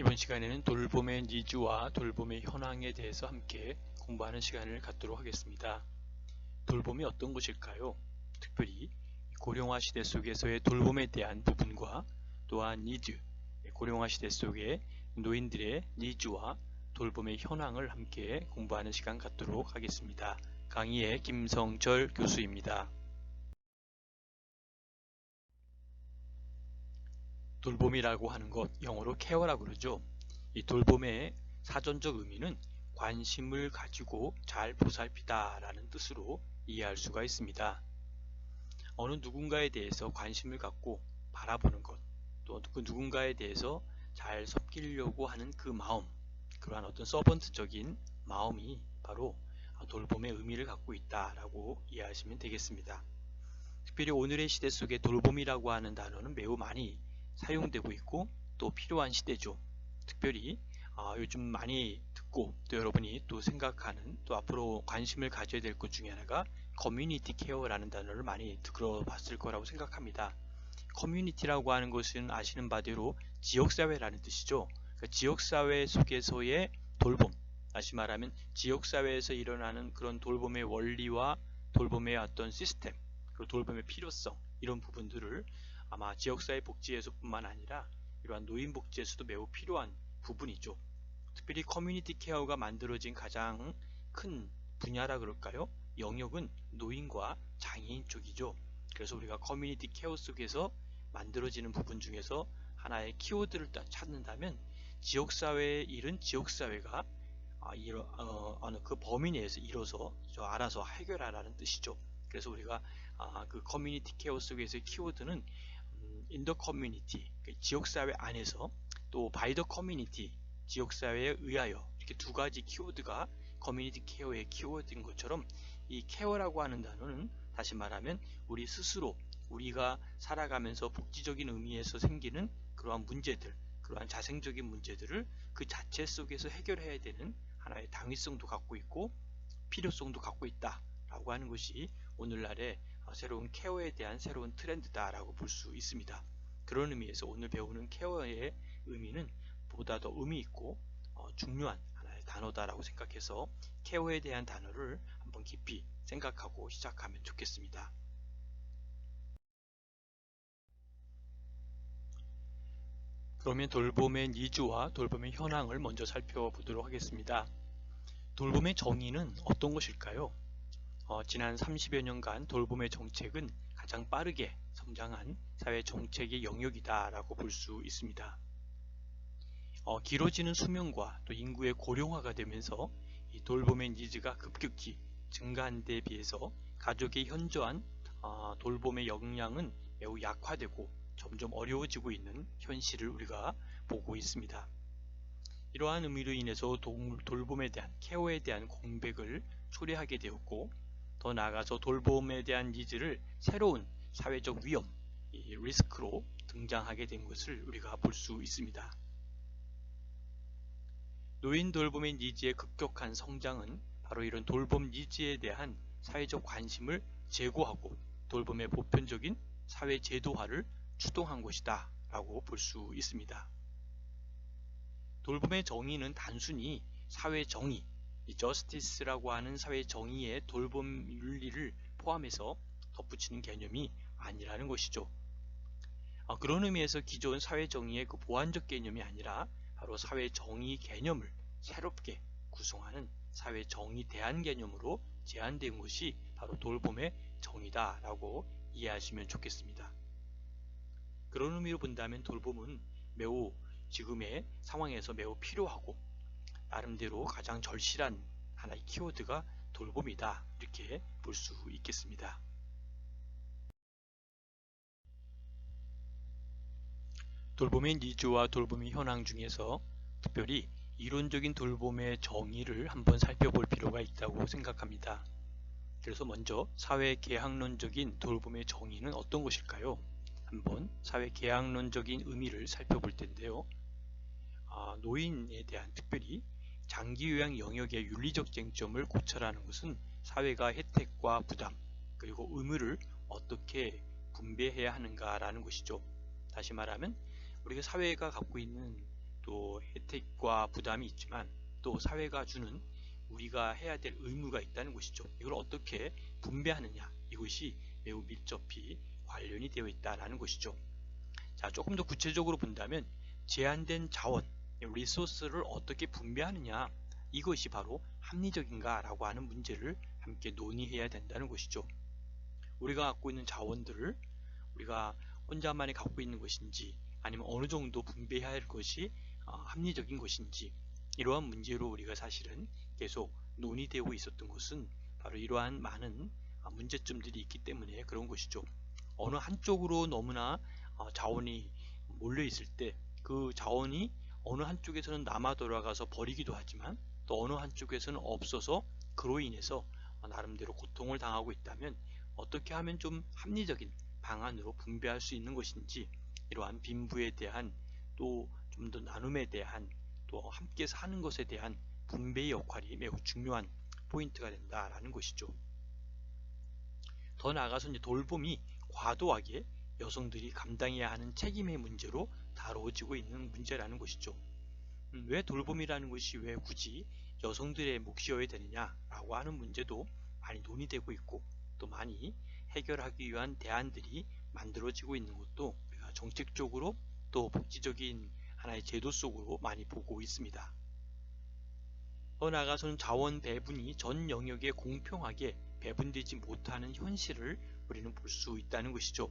이번 시간에는 돌봄의 니즈와 돌봄의 현황에 대해서 함께 공부하는 시간을 갖도록 하겠습니다. 돌봄이 어떤 것일까요? 특별히 고령화 시대 속에서의 돌봄에 대한 부분과 또한 니즈, 고령화 시대 속의 노인들의 니즈와 돌봄의 현황을 함께 공부하는 시간 갖도록 하겠습니다. 강의의 김성철 교수입니다. 돌봄이라고 하는 것, 영어로 케어라고 그러죠. 이 돌봄의 사전적 의미는 관심을 가지고 잘 보살피다 라는 뜻으로 이해할 수가 있습니다. 어느 누군가에 대해서 관심을 갖고 바라보는 것, 또 그 누군가에 대해서 잘 섬기려고 하는 그 마음, 그러한 어떤 서번트적인 마음이 바로 돌봄의 의미를 갖고 있다라고 이해하시면 되겠습니다. 특별히 오늘의 시대 속에 돌봄이라고 하는 단어는 매우 많이 사용되고 있고 또 필요한 시대죠. 특별히 요즘 많이 듣고 또 여러분이 또 생각하는 또 앞으로 관심을 가져야 될 것 중에 하나가 커뮤니티 케어라는 단어를 많이 들어봤을 거라고 생각합니다. 커뮤니티라고 하는 것은 아시는 바대로 지역사회라는 뜻이죠. 그러니까 지역사회 속에서의 돌봄, 다시 말하면 지역사회에서 일어나는 그런 돌봄의 원리와 돌봄의 어떤 시스템, 그리고 돌봄의 필요성, 이런 부분들을 아마 지역사회 복지에서뿐만 아니라 이러한 노인복지에서도 매우 필요한 부분이죠. 특별히 커뮤니티 케어가 만들어진 가장 큰 분야라 그럴까요? 영역은 노인과 장애인 쪽이죠. 그래서 우리가 커뮤니티 케어 속에서 만들어지는 부분 중에서 하나의 키워드를 찾는다면 지역사회의 일은 지역사회가 어느 그 범위 내에서 이뤄서 알아서 해결하라는 뜻이죠. 그래서 우리가 그 커뮤니티 케어 속에서의 키워드는 in the community, 지역사회 안에서 또 by the community, 지역사회에 의하여, 이렇게 두 가지 키워드가 커뮤니티 케어의 키워드인 것처럼 이 케어라고 하는 단어는 다시 말하면 우리 스스로 우리가 살아가면서 복지적인 의미에서 생기는 그러한 문제들, 그러한 자생적인 문제들을 그 자체 속에서 해결해야 되는 하나의 당위성도 갖고 있고 필요성도 갖고 있다라고 하는 것이 오늘날의 새로운 케어에 대한 새로운 트렌드다라고 볼 수 있습니다. 그런 의미에서 오늘 배우는 케어의 의미는 보다 더 의미 있고 중요한 하나의 단어다라고 생각해서 케어에 대한 단어를 한번 깊이 생각하고 시작하면 좋겠습니다. 그러면 돌봄의 니즈와 돌봄의 현황을 먼저 살펴보도록 하겠습니다. 돌봄의 정의는 어떤 것일까요? 지난 30여 년간 돌봄의 정책은 가장 빠르게 성장한 사회 정책의 영역이다 라고 볼 수 있습니다. 길어지는 수명과 또 인구의 고령화가 되면서 이 돌봄의 니즈가 급격히 증가한 데에 비해서 가족의 현저한 돌봄의 역량은 매우 약화되고 점점 어려워지고 있는 현실을 우리가 보고 있습니다. 이러한 의미로 인해서 돌봄에 대한 케어에 대한 공백을 초래하게 되었고 더 나아가서 돌봄에 대한 니즈를 새로운 사회적 위험, 이 리스크로 등장하게 된 것을 우리가 볼 수 있습니다. 노인 돌봄의 니즈의 급격한 성장은 바로 이런 돌봄 니즈에 대한 사회적 관심을 제고하고 돌봄의 보편적인 사회 제도화를 추동한 것이다 라고 볼 수 있습니다. 돌봄의 정의는 단순히 사회 정의, 저스티스라고 하는 사회 정의의 돌봄 윤리를 포함해서 덧붙이는 개념이 아니라는 것이죠. 그런 의미에서 기존 사회 정의의 그 보완적 개념이 아니라 바로 사회 정의 개념을 새롭게 구성하는 사회 정의 대안 개념으로 제안된 것이 바로 돌봄의 정의다라고 이해하시면 좋겠습니다. 그런 의미로 본다면 돌봄은 매우 지금의 상황에서 매우 필요하고 나름대로 가장 절실한 하나의 키워드가 돌봄이다 이렇게 볼 수 있겠습니다. 돌봄의 니즈와 돌봄의 현황 중에서 특별히 이론적인 돌봄의 정의를 한번 살펴볼 필요가 있다고 생각합니다. 그래서 먼저 사회계약론적인 돌봄의 정의는 어떤 것일까요? 한번 사회계약론적인 의미를 살펴볼 텐데요. 노인에 대한 특별히 장기요양 영역의 윤리적 쟁점을 고찰하는 것은 사회가 혜택과 부담 그리고 의무를 어떻게 분배해야 하는가라는 것이죠. 다시 말하면 우리가 사회가 갖고 있는 또 혜택과 부담이 있지만 또 사회가 주는 우리가 해야 될 의무가 있다는 것이죠. 이걸 어떻게 분배하느냐, 이것이 매우 밀접히 관련이 되어 있다는 것이죠. 자, 조금 더 구체적으로 본다면 제한된 자원, 리소스를 어떻게 분배하느냐, 이것이 바로 합리적인가 라고 하는 문제를 함께 논의해야 된다는 것이죠. 우리가 갖고 있는 자원들을 우리가 혼자만이 갖고 있는 것인지 아니면 어느 정도 분배해야 할 것이 합리적인 것인지, 이러한 문제로 우리가 사실은 계속 논의되고 있었던 것은 바로 이러한 많은 문제점들이 있기 때문에 그런 것이죠. 어느 한쪽으로 너무나 자원이 몰려 있을 때 그 자원이 어느 한쪽에서는 남아 돌아가서 버리기도 하지만 또 어느 한쪽에서는 없어서 그로 인해서 나름대로 고통을 당하고 있다면 어떻게 하면 좀 합리적인 방안으로 분배할 수 있는 것인지, 이러한 빈부에 대한 또 좀 더 나눔에 대한 또 함께 사는 것에 대한 분배의 역할이 매우 중요한 포인트가 된다라는 것이죠. 더 나아가서 이제 돌봄이 과도하게 여성들이 감당해야 하는 책임의 문제로 다뤄지고 있는 문제라는 것이죠. 왜 돌봄이라는 것이 왜 굳이 여성들의 몫이어야 되느냐라고 하는 문제도 많이 논의되고 있고 또 많이 해결하기 위한 대안들이 만들어지고 있는 것도 우리가 정책적으로 또 복지적인 하나의 제도 속으로 많이 보고 있습니다. 더 나아가서는 자원 배분이 전 영역에 공평하게 배분되지 못하는 현실을 우리는 볼 수 있다는 것이죠.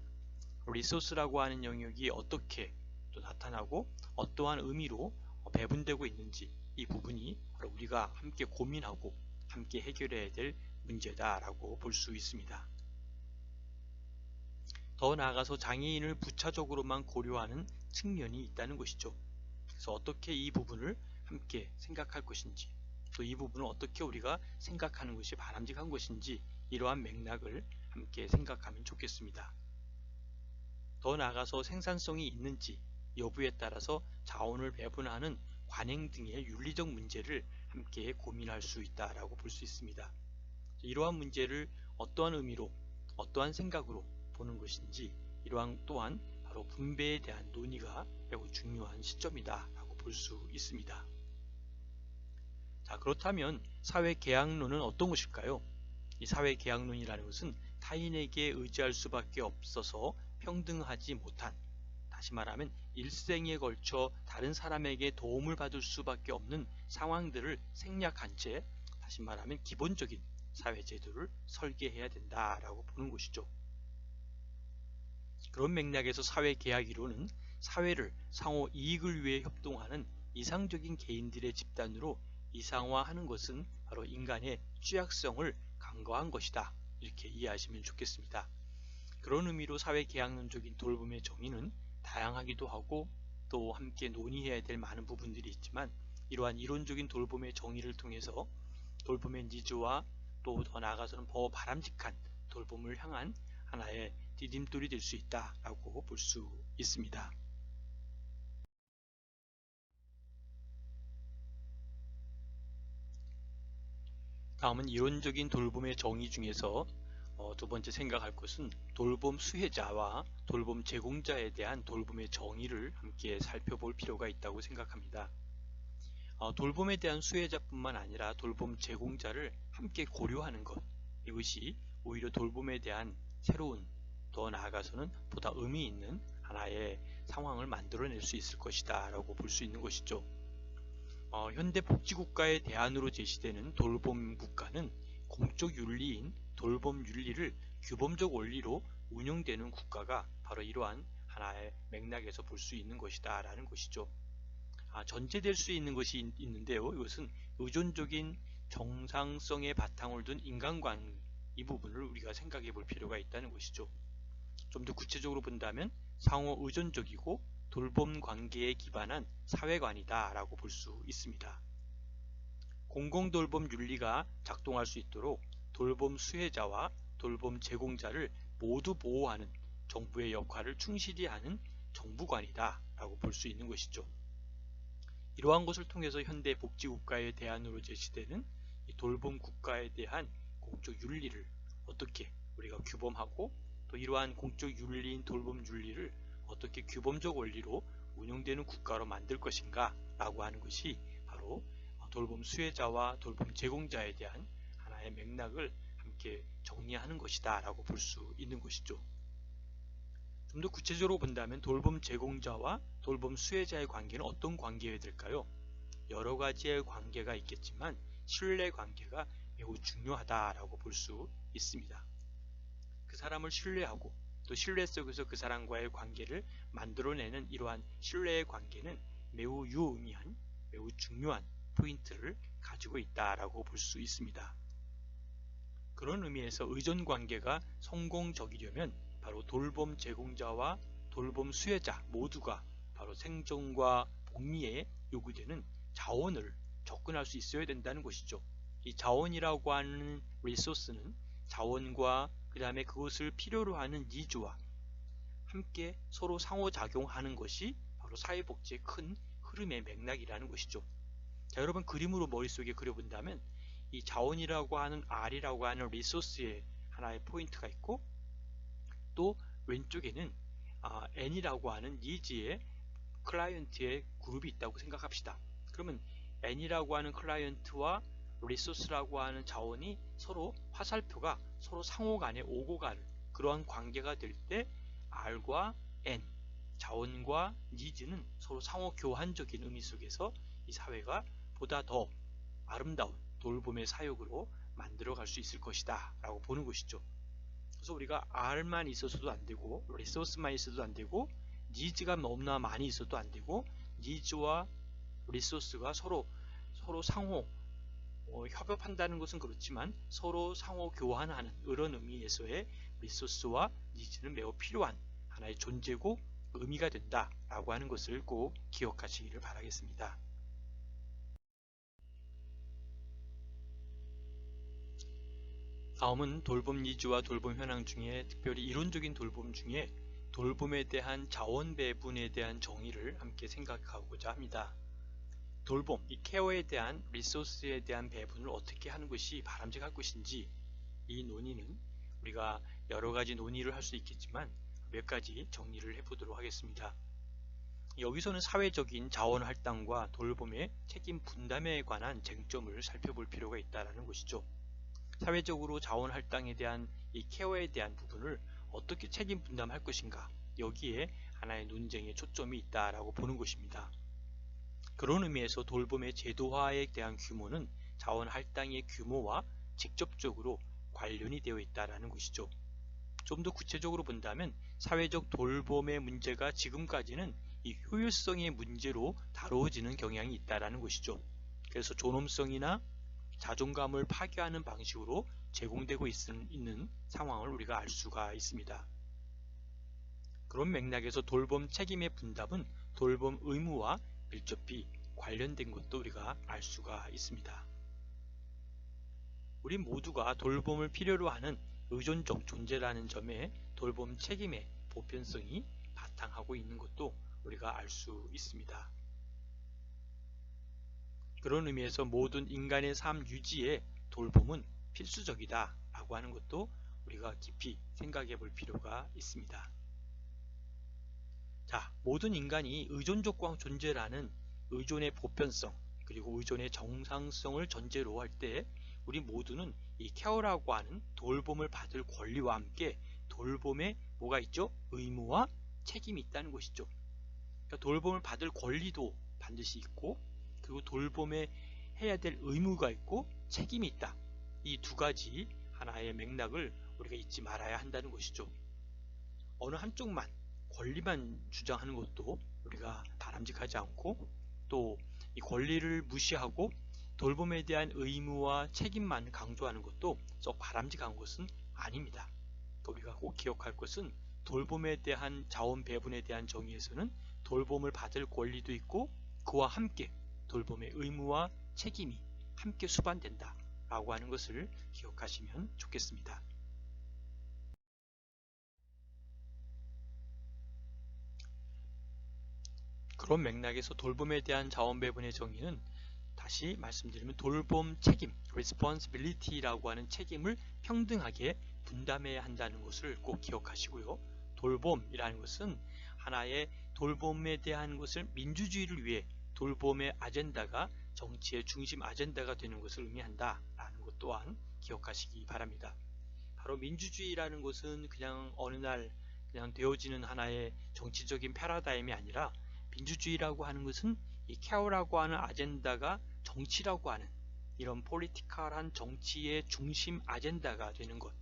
리소스라고 하는 영역이 어떻게 또 나타나고 어떠한 의미로 배분되고 있는지, 이 부분이 바로 우리가 함께 고민하고 함께 해결해야 될 문제다라고 볼 수 있습니다. 더 나아가서 장애인을 부차적으로만 고려하는 측면이 있다는 것이죠. 그래서 어떻게 이 부분을 함께 생각할 것인지, 또 이 부분을 어떻게 우리가 생각하는 것이 바람직한 것인지, 이러한 맥락을 함께 생각하면 좋겠습니다. 더 나아가서 생산성이 있는지 여부에 따라서 자원을 배분하는 관행 등의 윤리적 문제를 함께 고민할 수 있다라고 볼 수 있습니다. 이러한 문제를 어떠한 의미로 어떠한 생각으로 보는 것인지, 이러한 또한 바로 분배에 대한 논의가 매우 중요한 시점이다 라고 볼 수 있습니다. 자, 그렇다면 사회계약론은 어떤 것일까요? 이 사회계약론이라는 것은 타인에게 의지할 수밖에 없어서 평등하지 못한, 다시 말하면 일생에 걸쳐 다른 사람에게 도움을 받을 수밖에 없는 상황들을 생략한 채, 다시 말하면 기본적인 사회제도를 설계해야 된다라고 보는 것이죠. 그런 맥락에서 사회계약이론은 사회를 상호 이익을 위해 협동하는 이상적인 개인들의 집단으로 이상화하는 것은 바로 인간의 취약성을 간과한 것이다, 이렇게 이해하시면 좋겠습니다. 그런 의미로 사회계약론적인 돌봄의 정의는 다양하기도 하고 또 함께 논의해야 될 많은 부분들이 있지만, 이러한 이론적인 돌봄의 정의를 통해서 돌봄의 니즈와 또 더 나아가서는 더 바람직한 돌봄을 향한 하나의 디딤돌이 될 수 있다라고 볼 수 있습니다. 다음은 이론적인 돌봄의 정의 중에서 두 번째 생각할 것은 돌봄 수혜자와 돌봄 제공자에 대한 돌봄의 정의를 함께 살펴볼 필요가 있다고 생각합니다. 돌봄에 대한 수혜자뿐만 아니라 돌봄 제공자를 함께 고려하는 것, 이것이 오히려 돌봄에 대한 새로운, 더 나아가서는 보다 의미 있는 하나의 상황을 만들어낼 수 있을 것이다 라고 볼 수 있는 것이죠. 현대 복지국가의 대안으로 제시되는 돌봄 국가는 공적 윤리인 돌봄 윤리를 규범적 원리로 운영되는 국가가 바로 이러한 하나의 맥락에서 볼 수 있는 것이다 라는 것이죠. 전제될 수 있는 것이 있는데요. 이것은 의존적인 정상성의 바탕을 둔 인간관계, 이 부분을 우리가 생각해 볼 필요가 있다는 것이죠. 좀 더 구체적으로 본다면 상호 의존적이고 돌봄 관계에 기반한 사회관이다 라고 볼 수 있습니다. 공공돌봄 윤리가 작동할 수 있도록 돌봄 수혜자와 돌봄 제공자를 모두 보호하는 정부의 역할을 충실히 하는 정부관이다 라고 볼 수 있는 것이죠. 이러한 것을 통해서 현대 복지국가의 대안으로 제시되는 돌봄 국가에 대한 공적 윤리를 어떻게 우리가 규범하고 또 이러한 공적 윤리인 돌봄 윤리를 어떻게 규범적 원리로 운영되는 국가로 만들 것인가 라고 하는 것이 바로 돌봄 수혜자와 돌봄 제공자에 대한 하나의 맥락을 함께 정리하는 것이다 라고 볼 수 있는 것이죠. 좀 더 구체적으로 본다면 돌봄 제공자와 돌봄 수혜자의 관계는 어떤 관계여야 될까요? 여러 가지의 관계가 있겠지만 신뢰 관계가 매우 중요하다라고 볼 수 있습니다. 그 사람을 신뢰하고 또 신뢰 속에서 그 사람과의 관계를 만들어내는 이러한 신뢰의 관계는 매우 유의미한, 매우 중요한 포인트를 가지고 있다라고 볼 수 있습니다. 그런 의미에서 의존 관계가 성공적이려면 바로 돌봄 제공자와 돌봄 수혜자 모두가 바로 생존과 복리에 요구되는 자원을 접근할 수 있어야 된다는 것이죠. 이 자원이라고 하는 리소스는 자원과 그 다음에 그것을 필요로 하는 니즈와 함께 서로 상호작용하는 것이 바로 사회복지의 큰 흐름의 맥락이라는 것이죠. 자, 여러분 그림으로 머릿속에 그려본다면 이 자원이라고 하는 R이라고 하는 리소스의 하나의 포인트가 있고 또 왼쪽에는 N이라고 하는 니즈의 클라이언트의 그룹이 있다고 생각합시다. 그러면 N이라고 하는 클라이언트와 리소스라고 하는 자원이 서로 화살표가 서로 상호 간에 오고 가는 그러한 관계가 될 때 R과 N, 자원과 니즈는 서로 상호 교환적인 의미 속에서 이 사회가 보다 더 아름다운 돌봄의 사역으로 만들어 갈 수 있을 것이다 라고 보는 것이죠. 그래서 우리가 R만 있어서도 안 되고 리소스만 있어도 안 되고 니즈가 너무나 많이 있어도 안 되고 니즈와 리소스가 서로 상호 협업한다는 것은 그렇지만 서로 상호 교환하는 이런 의미에서의 리소스와 니즈는 매우 필요한 하나의 존재고 의미가 된다라고 하는 것을 꼭 기억하시기를 바라겠습니다. 다음은 돌봄 니즈와 돌봄 현황 중에 특별히 이론적인 돌봄 중에 돌봄에 대한 자원 배분에 대한 정의를 함께 생각하고자 합니다. 돌봄, 이 케어에 대한 리소스에 대한 배분을 어떻게 하는 것이 바람직할 것인지 이 논의는 우리가 여러 가지 논의를 할 수 있겠지만 몇 가지 정리를 해보도록 하겠습니다. 여기서는 사회적인 자원 할당과 돌봄의 책임 분담에 관한 쟁점을 살펴볼 필요가 있다는 것이죠. 사회적으로 자원 할당에 대한 이 케어에 대한 부분을 어떻게 책임 분담할 것인가 여기에 하나의 논쟁의 초점이 있다라고 보는 것입니다. 그런 의미에서 돌봄의 제도화에 대한 규모는 자원 할당의 규모와 직접적으로 관련이 되어 있다는 것이죠. 좀 더 구체적으로 본다면 사회적 돌봄의 문제가 지금까지는 이 효율성의 문제로 다루어지는 경향이 있다는 것이죠. 그래서 존엄성이나 자존감을 파괴하는 방식으로 제공되고 있는 상황을 우리가 알 수가 있습니다. 그런 맥락에서 돌봄 책임의 분담은 돌봄 의무와 밀접히 관련된 것도 우리가 알 수가 있습니다. 우리 모두가 돌봄을 필요로 하는 의존적 존재라는 점에 돌봄 책임의 보편성이 바탕하고 있는 것도 우리가 알 수 있습니다. 그런 의미에서 모든 인간의 삶 유지에 돌봄은 필수적이다 라고 하는 것도 우리가 깊이 생각해 볼 필요가 있습니다. 자, 모든 인간이 의존적 존재라는 의존의 보편성 그리고 의존의 정상성을 전제로 할 때 우리 모두는 이 케어라고 하는 돌봄을 받을 권리와 함께 돌봄에 뭐가 있죠? 의무와 책임이 있다는 것이죠. 그러니까 돌봄을 받을 권리도 반드시 있고 그리고 돌봄에 해야 될 의무가 있고 책임이 있다. 이 두 가지 하나의 맥락을 우리가 잊지 말아야 한다는 것이죠. 어느 한쪽만 권리만 주장하는 것도 우리가 바람직하지 않고 또 이 권리를 무시하고 돌봄에 대한 의무와 책임만 강조하는 것도 썩 바람직한 것은 아닙니다. 우리가 꼭 기억할 것은 돌봄에 대한 자원 배분에 대한 정의에서는 돌봄을 받을 권리도 있고 그와 함께 돌봄의 의무와 책임이 함께 수반된다 라고 하는 것을 기억하시면 좋겠습니다. 그런 맥락에서 돌봄에 대한 자원 배분의 정의는 다시 말씀드리면 돌봄 책임, responsibility라고 하는 책임을 평등하게 분담해야 한다는 것을 꼭 기억하시고요. 돌봄이라는 것은 하나의 돌봄에 대한 것을 민주주의를 위해 돌봄의 아젠다가 정치의 중심 아젠다가 되는 것을 의미한다라는 것 또한 기억하시기 바랍니다. 바로 민주주의라는 것은 그냥 어느 날 그냥 되어지는 하나의 정치적인 패러다임이 아니라 민주주의라고 하는 것은 이 케어라고 하는 아젠다가 정치라고 하는 이런 폴리티컬한 정치의 중심 아젠다가 되는 것.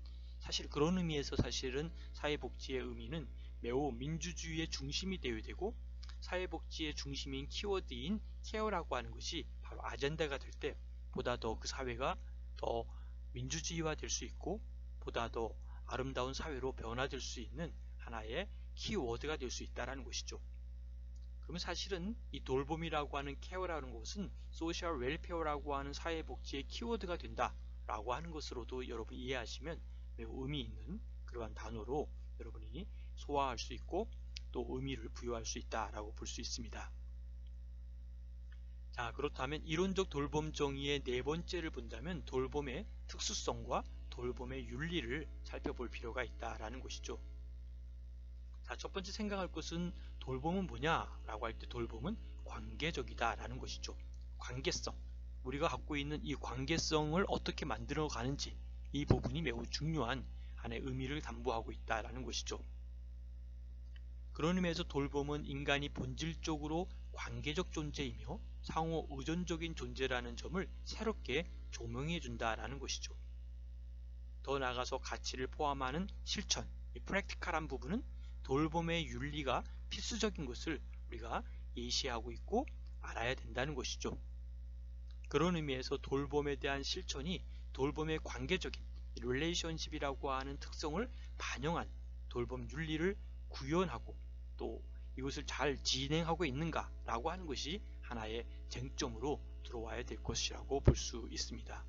사실 그런 의미에서 사실은 사회복지의 의미는 매우 민주주의의 중심이 되어야 되고 사회복지의 중심인 키워드인 케어라고 하는 것이 바로 아젠다가 될 때 보다 더 그 사회가 더 민주주의화 될 수 있고 보다 더 아름다운 사회로 변화될 수 있는 하나의 키워드가 될 수 있다는 것이죠. 그러면 사실은 이 돌봄이라고 하는 케어라는 것은 소셜 웰페어라고 하는 사회복지의 키워드가 된다라고 하는 것으로도 여러분이 이해하시면 매우 의미 있는 그러한 단어로 여러분이 소화할 수 있고 또 의미를 부여할 수 있다라고 볼 수 있습니다. 자, 그렇다면 이론적 돌봄 정의의 네 번째를 본다면 돌봄의 특수성과 돌봄의 윤리를 살펴볼 필요가 있다라는 것이죠. 자, 첫 번째 생각할 것은 돌봄은 뭐냐라고 할 때 돌봄은 관계적이다 라는 것이죠. 관계성. 우리가 갖고 있는 이 관계성을 어떻게 만들어 가는지 이 부분이 매우 중요한 하나의 의미를 담보하고 있다라는 것이죠. 그런 의미에서 돌봄은 인간이 본질적으로 관계적 존재이며 상호 의존적인 존재라는 점을 새롭게 조명해 준다라는 것이죠. 더 나아가서 가치를 포함하는 실천, 이 프랙티컬한 부분은 돌봄의 윤리가 필수적인 것을 우리가 예시하고 있고 알아야 된다는 것이죠. 그런 의미에서 돌봄에 대한 실천이 돌봄의 관계적인 릴레이션십이라고 하는 특성을 반영한 돌봄 윤리를 구현하고 또 이것을 잘 진행하고 있는가 라고 하는 것이 하나의 쟁점으로 들어와야 될 것이라고 볼 수 있습니다.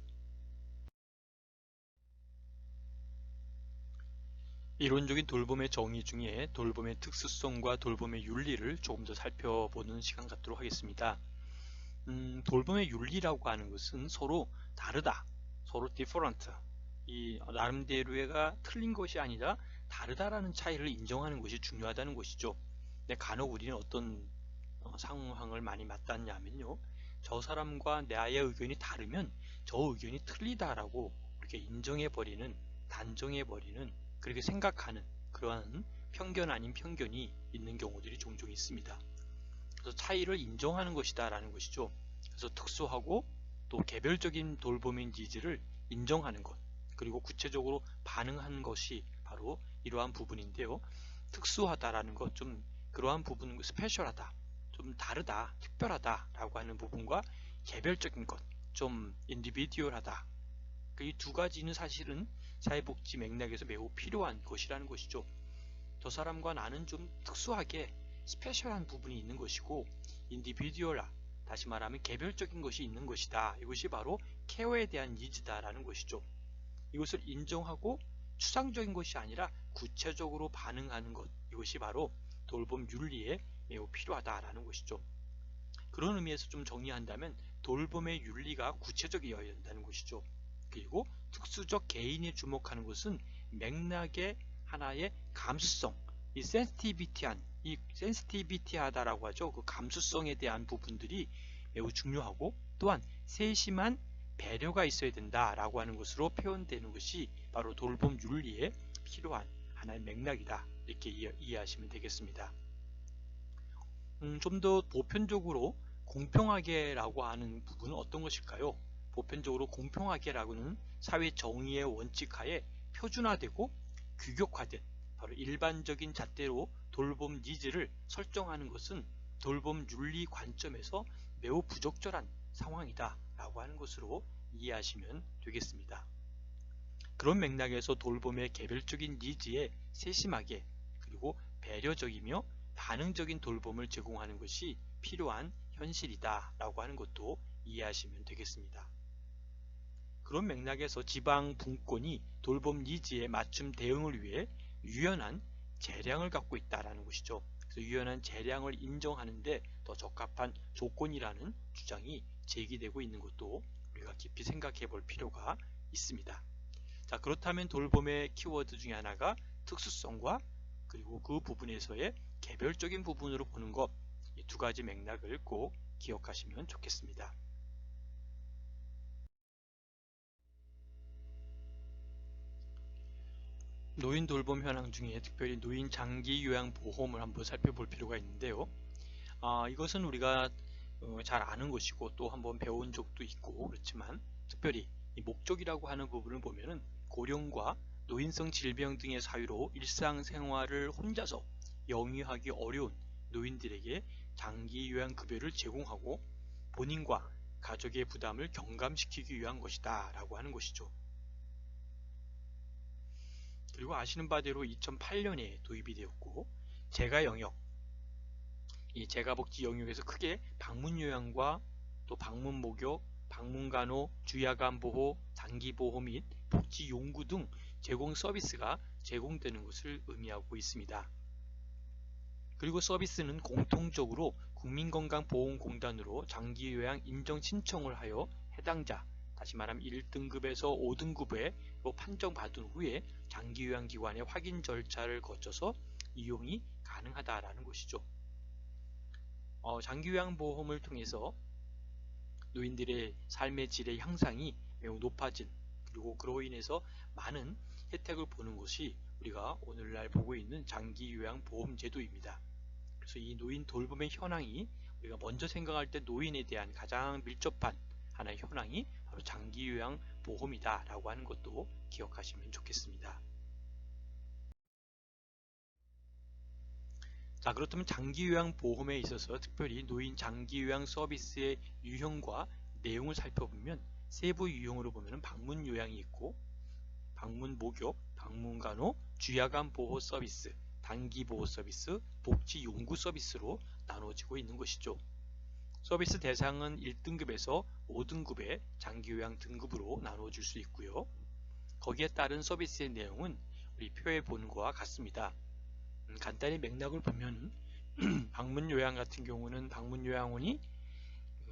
이론적인 돌봄의 정의 중에 돌봄의 특수성과 돌봄의 윤리를 조금 더 살펴보는 시간 갖도록 하겠습니다. 돌봄의 윤리라고 하는 것은 서로 다르다, 서로 different, 이 나름대로가 틀린 것이 아니라 다르다라는 차이를 인정하는 것이 중요하다는 것이죠. 간혹 우리는 어떤 상황을 많이 맞닿냐면요, 저 사람과 나의 의견이 다르면 저 의견이 틀리다라고 이렇게 인정해버리는, 단정해버리는, 그렇게 생각하는 그러한 편견 아닌 편견이 있는 경우들이 종종 있습니다. 그래서 차이를 인정하는 것이다 라는 것이죠. 그래서 특수하고 또 개별적인 돌봄의 니즈를 인정하는 것, 그리고 구체적으로 반응하는 것이 바로 이러한 부분인데요. 특수하다라는 것, 좀 그러한 부분, 스페셜하다, 좀 다르다, 특별하다 라고 하는 부분과 개별적인 것, 좀 인디비듀얼하다, 이 두 가지는 사실은 사회복지 맥락에서 매우 필요한 것이라는 것이죠. 저 사람과 나는 좀 특수하게 스페셜한 부분이 있는 것이고 인디비듀얼, 다시 말하면 개별적인 것이 있는 것이다. 이것이 바로 케어에 대한 니즈다라는 것이죠. 이것을 인정하고 추상적인 것이 아니라 구체적으로 반응하는 것, 이것이 바로 돌봄 윤리에 매우 필요하다라는 것이죠. 그런 의미에서 좀 정리한다면 돌봄의 윤리가 구체적이어야 된다는 것이죠. 그리고 특수적 개인이 주목하는 것은 맥락의 하나의 감수성, 이 센시티비티하다라고 하죠. 그 감수성에 대한 부분들이 매우 중요하고 또한 세심한 배려가 있어야 된다라고 하는 것으로 표현되는 것이 바로 돌봄 윤리에 필요한 하나의 맥락이다. 이렇게 이해하시면 되겠습니다. 좀 더 보편적으로 공평하게라고 하는 부분은 어떤 것일까요? 보편적으로 공평하게라고는 사회 정의의 원칙하에 표준화되고 규격화된 바로 일반적인 잣대로 돌봄 니즈를 설정하는 것은 돌봄 윤리 관점에서 매우 부적절한 상황이다 라고 하는 것으로 이해하시면 되겠습니다. 그런 맥락에서 돌봄의 개별적인 니즈에 세심하게 그리고 배려적이며 반응적인 돌봄을 제공하는 것이 필요한 현실이다 라고 하는 것도 이해하시면 되겠습니다. 그런 맥락에서 지방 분권이 돌봄 니즈에 맞춤 대응을 위해 유연한 재량을 갖고 있다는 것이죠. 그래서 유연한 재량을 인정하는데 더 적합한 조건이라는 주장이 제기되고 있는 것도 우리가 깊이 생각해 볼 필요가 있습니다. 자, 그렇다면 돌봄의 키워드 중에 하나가 특수성과 그리고 그 부분에서의 개별적인 부분으로 보는 것, 이 두 가지 맥락을 꼭 기억하시면 좋겠습니다. 노인 돌봄 현황 중에 특별히 노인 장기 요양 보험을 한번 살펴볼 필요가 있는데요. 이것은 우리가 잘 아는 것이고 또 한번 배운 적도 있고 그렇지만 특별히 이 목적이라고 하는 부분을 보면은 고령과 노인성 질병 등의 사유로 일상생활을 혼자서 영위하기 어려운 노인들에게 장기 요양급여를 제공하고 본인과 가족의 부담을 경감시키기 위한 것이다 라고 하는 것이죠. 그리고 아시는 바대로 2008년에 도입이 되었고 재가 영역, 이 재가복지 영역에서 크게 방문요양과 또 방문목욕, 방문간호, 주야간보호, 장기보호 및 복지용구 등 제공 서비스가 제공되는 것을 의미하고 있습니다. 그리고 서비스는 공통적으로 국민건강보험공단으로 장기요양 인정 신청을 하여 해당자, 다시 말하면 1등급에서 5등급에 판정받은 후에 장기요양기관의 확인 절차를 거쳐서 이용이 가능하다라는 것이죠. 장기요양보험을 통해서 노인들의 삶의 질의 향상이 매우 높아진, 그리고 그로 인해서 많은 혜택을 보는 것이 우리가 오늘날 보고 있는 장기요양보험제도입니다. 그래서 이 노인 돌봄의 현황이 우리가 먼저 생각할 때 노인에 대한 가장 밀접한 하나의 현황이 바로 장기요양보험이다 라고 하는 것도 기억하시면 좋겠습니다. 자, 그렇다면 장기요양보험에 있어서 특별히 노인 장기요양 서비스의 유형과 내용을 살펴보면 세부 유형으로 보면 방문요양이 있고 방문목욕, 방문간호, 주야간보호 서비스, 단기보호 서비스, 복지용구 서비스로 나눠지고 있는 것이죠. 서비스 대상은 1등급에서 5등급의 장기요양 등급으로 나눠줄 수 있고요. 거기에 따른 서비스의 내용은 우리 표에 보는 것과 같습니다. 간단히 맥락을 보면 방문요양 같은 경우는 방문요양원이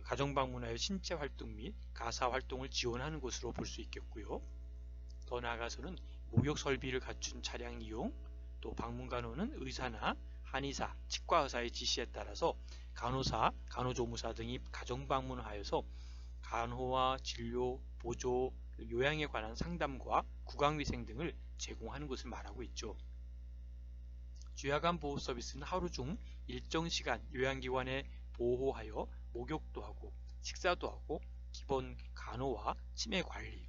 가정방문하여 신체활동 및 가사활동을 지원하는 것으로 볼 수 있겠고요. 더 나아가서는 목욕설비를 갖춘 차량 이용, 또 방문간호는 의사나 한의사, 치과의사의 지시에 따라서 간호사, 간호조무사 등이 가정방문하여서 간호와 진료, 보조, 요양에 관한 상담과 구강위생 등을 제공하는 것을 말하고 있죠. 주야간 보호 서비스는 하루 중 일정 시간 요양기관에 보호하여 목욕도 하고 식사도 하고 기본 간호와 치매 관리,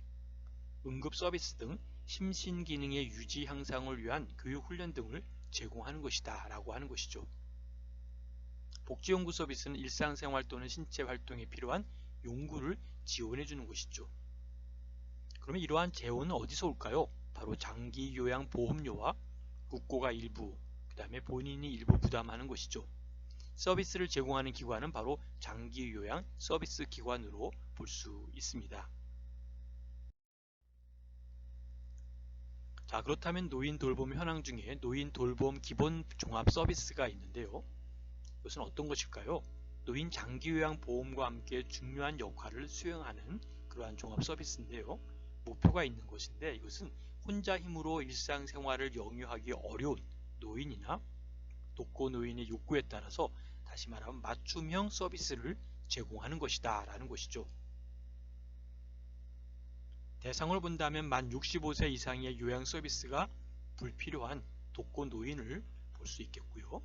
응급 서비스 등 심신기능의 유지 향상을 위한 교육훈련 등을 제공하는 것이다 라고 하는 것이죠. 복지연구 서비스는 일상생활 또는 신체활동에 필요한 연구를 지원해 주는 것이죠. 그러면 이러한 재원은 어디서 올까요? 바로 장기요양보험료와 국고가 일부, 그 다음에 본인이 일부 부담하는 것이죠. 서비스를 제공하는 기관은 바로 장기요양 서비스 기관으로 볼 수 있습니다. 자, 그렇다면 노인 돌봄 현황 중에 노인 돌봄 기본 종합 서비스가 있는데요. 이것은 어떤 것일까요? 노인 장기요양 보험과 함께 중요한 역할을 수행하는 그러한 종합 서비스인데요. 목표가 있는 것인데 이것은 혼자 힘으로 일상생활을 영위하기 어려운 노인이나 독거노인의 욕구에 따라서 다시 말하면 맞춤형 서비스를 제공하는 것이다 라는 것이죠. 대상을 본다면 만 65세 이상의 요양 서비스가 불필요한 독거노인을 볼 수 있겠고요.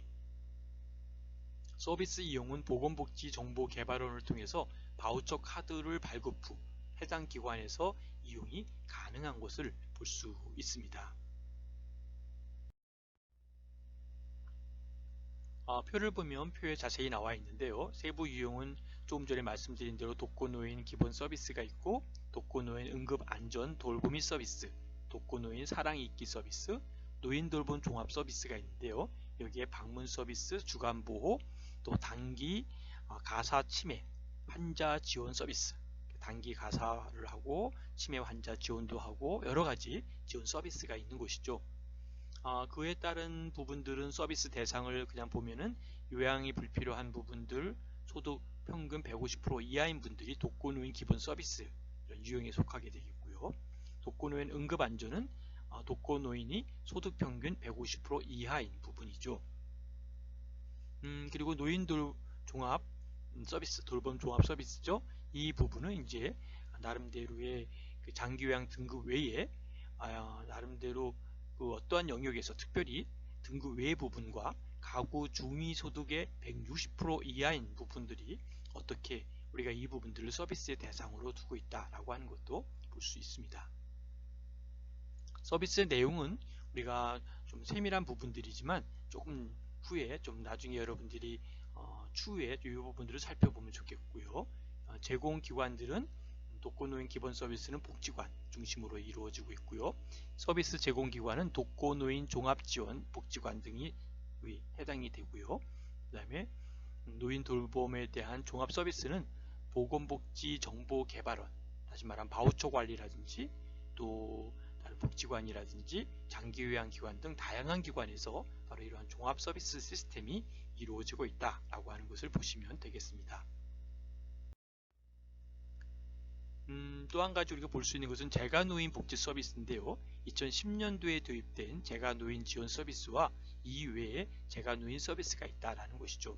서비스 이용은 보건복지정보개발원을 통해서 바우처 카드를 발급 후 해당 기관에서 이용이 가능한 것을 볼 수 있습니다. 표를 보면 표에 자세히 나와 있는데요. 세부 유형은 조금 전에 말씀드린 대로 독거노인 기본 서비스가 있고 독거노인 응급안전 돌보미 서비스, 독거노인 사랑잇기 서비스, 노인 돌봄 종합 서비스가 있는데요. 여기에 방문 서비스, 주간보호, 또 단기 가사 치매 환자 지원 서비스, 단기 가사를 하고 치매 환자 지원도 하고 여러가지 지원 서비스가 있는 것이죠. 그에 따른 부분들은 서비스 대상을 그냥 보면은 요양이 불필요한 부분들, 소득 평균 150% 이하인 분들이 독거노인 기본 서비스 이런 유형에 속하게 되겠고요. 독거노인 응급안전은 독거노인이 소득 평균 150% 이하인 부분이죠. 그리고 노인돌 종합 서비스, 돌봄 종합 서비스죠. 이 부분은 이제 나름대로의 그 장기요양 등급 외에 나름대로 그 어떠한 영역에서 특별히 등급 외의 부분과 가구 중위소득의 160% 이하인 부분들이 어떻게 우리가 이 부분들을 서비스의 대상으로 두고 있다라고 하는 것도 볼 수 있습니다. 서비스의 내용은 우리가 좀 세밀한 부분들이지만 조금 후에 좀 나중에 여러분들이 추후에 이 부분들을 살펴보면 좋겠고요. 제공기관들은 독거노인 기본 서비스는 복지관 중심으로 이루어지고 있고요. 서비스 제공기관은 독거노인 종합지원 복지관 등이 해당이 되고요. 그 다음에 노인 돌봄에 대한 종합 서비스는 보건복지정보개발원, 다시 말하면 바우처 관리라든지 또 다른 복지관이라든지 장기요양기관 등 다양한 기관에서 바로 이러한 종합 서비스 시스템이 이루어지고 있다라고 하는 것을 보시면 되겠습니다. 또 한 가지 우리가 볼 수 있는 것은 재가노인 복지 서비스인데요. 2010년도에 도입된 재가노인 지원 서비스와 이외에 재가노인 서비스가 있다라는 것이죠.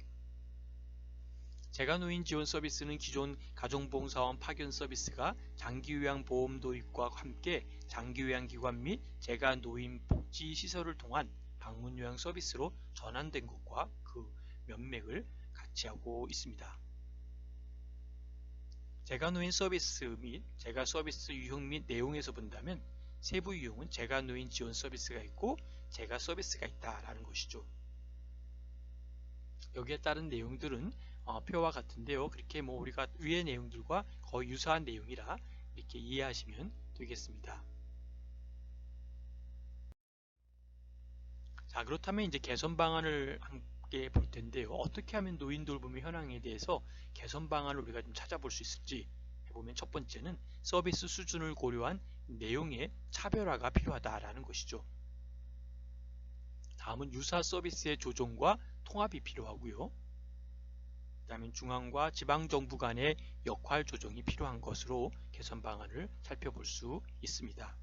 재가노인 지원 서비스는 기존 가정보험사원 파견 서비스가 장기요양보험 도입과 함께 장기요양기관 및 재가노인 복지시설을 통한 방문요양 서비스로 전환된 것과 그 면맥을 같이 하고 있습니다. 재가노인 서비스 및 재가서비스 유형 및 내용에서 본다면 세부 유형은 재가노인 지원 서비스가 있고 재가서비스가 있다라는 것이죠. 여기에 따른 내용들은 표와 같은데요. 그렇게 우리가 위의 내용들과 거의 유사한 내용이라 이렇게 이해하시면 되겠습니다. 자, 그렇다면 이제 개선 방안을 함께 볼 텐데요. 어떻게 하면 노인 돌봄의 현황에 대해서 개선 방안을 우리가 좀 찾아볼 수 있을지 해보면 첫 번째는 서비스 수준을 고려한 내용의 차별화가 필요하다라는 것이죠. 다음은 유사 서비스의 조정과 통합이 필요하고요. 그 다음에 중앙과 지방정부 간의 역할 조정이 필요한 것으로 개선 방안을 살펴볼 수 있습니다.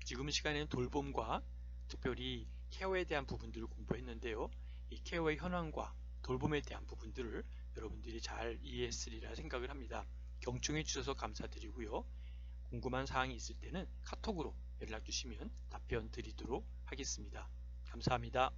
지금 시간에는 돌봄과 특별히 케어에 대한 부분들을 공부했는데요. 이 케어의 현황과 돌봄에 대한 부분들을 여러분들이 잘 이해했으리라 생각을 합니다. 경청해 주셔서 감사드리고요. 궁금한 사항이 있을 때는 카톡으로 연락 주시면 답변 드리도록 하겠습니다. 감사합니다.